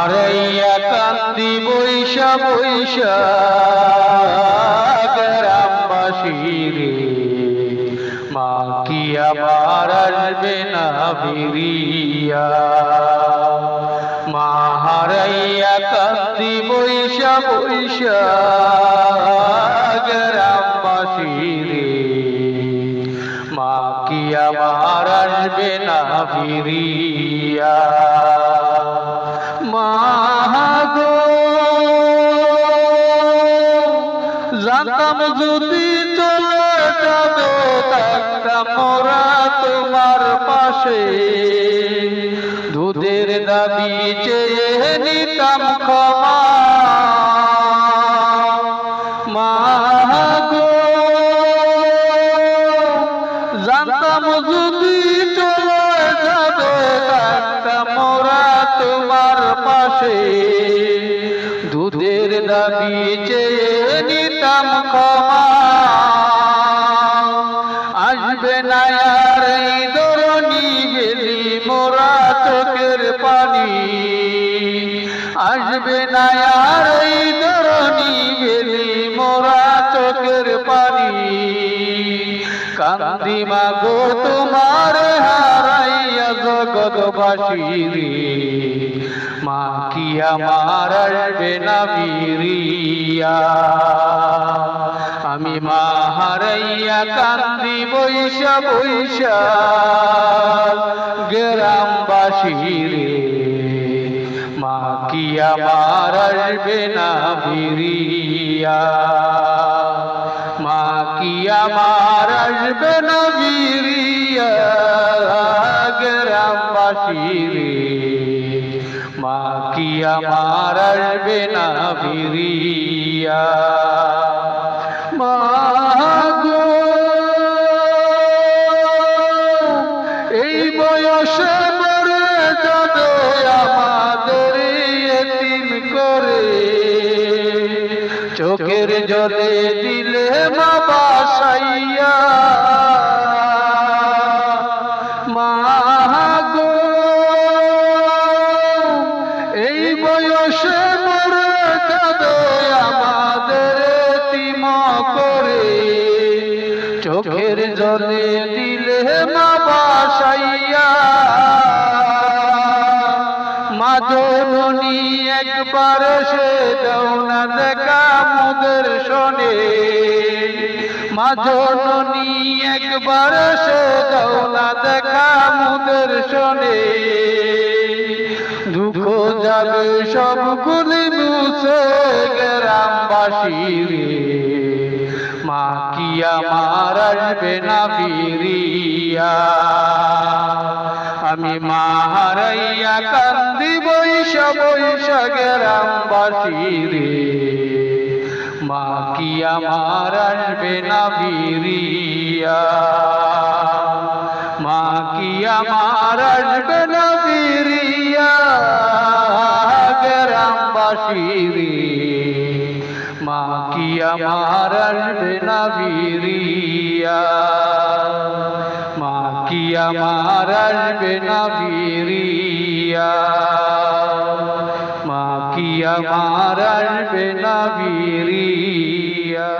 হারাইয়া কান্দি বৈশা বৈশা গ্রামবাসী রে, মা কি আমার আসবে না ফিরিয়া। মা হারাইয়া কান্দি বৈশা বৈশা গ্রামবাসী রে, মা কি আমার আসবে না ফিরিয়া। মা গো জানতাম যদি চলে যাবে থাকতাম মোরা তোমার পাশে, দুধের দাবি চেয়ে নিতাম ক্ষমা। মা গো জানতাম যদি চলে যাবে থাকতাম মোরা তোমার পাশে, দুধের দাবি চেয়ে নিতাম ক্ষমা। আসবে না আর এই ধরণী গেলি মোরা চোখের পানি, আসবে না আর এই ধরণী গেলি মোরা চোখের পানি। কান্দি মাগো তোমার হারাইয়া জগৎবাসী রে, মা কি আমার আসবে না ফিরিয়া। আমি মা হারাইয়া কান্দি বৈশা বৈশা গ্রামবাসী রে, মা কি আমার আসবে না ফিরিয়া। মা কি আমার আসবে না ফিরিয়া গ্রামবাসী রে, মা কি আমার আসবে না ফিরিয়া। মা গো এই বয়সে মরে যাবে আমাদের এতিম করে, চোখের জলে দিলে মা বাসাইয়া। মা গো এই বয়সে মরে যাবে আমাদের এতিম করে, চোখের জলে দিলে মা বাসাইয়া। মা জননী একবার সে দাও না দেখা মুদের শোনে, মা জননী একবার সে দাও না দেখা মুদের শোনে। দুঃখ যাবে সবগুলি মুছে গ্রামবাসী রে, মা কি আমার আসবে না ফিরিয়া। আমি মা হারাইয়া কান্দি বৈশা বৈশা গ্রামবাসী রে, মা কি আমার আসবে না ফিরিয়া। মা কি আমার আসবে না ফিরিয়া গ্রামবাসী রে, মা কি আমার আসবে না ফিরিয়া। মা কি আমার আসবে না ফিরিয়া। মা কি আমার আসবে না ফিরিয়া।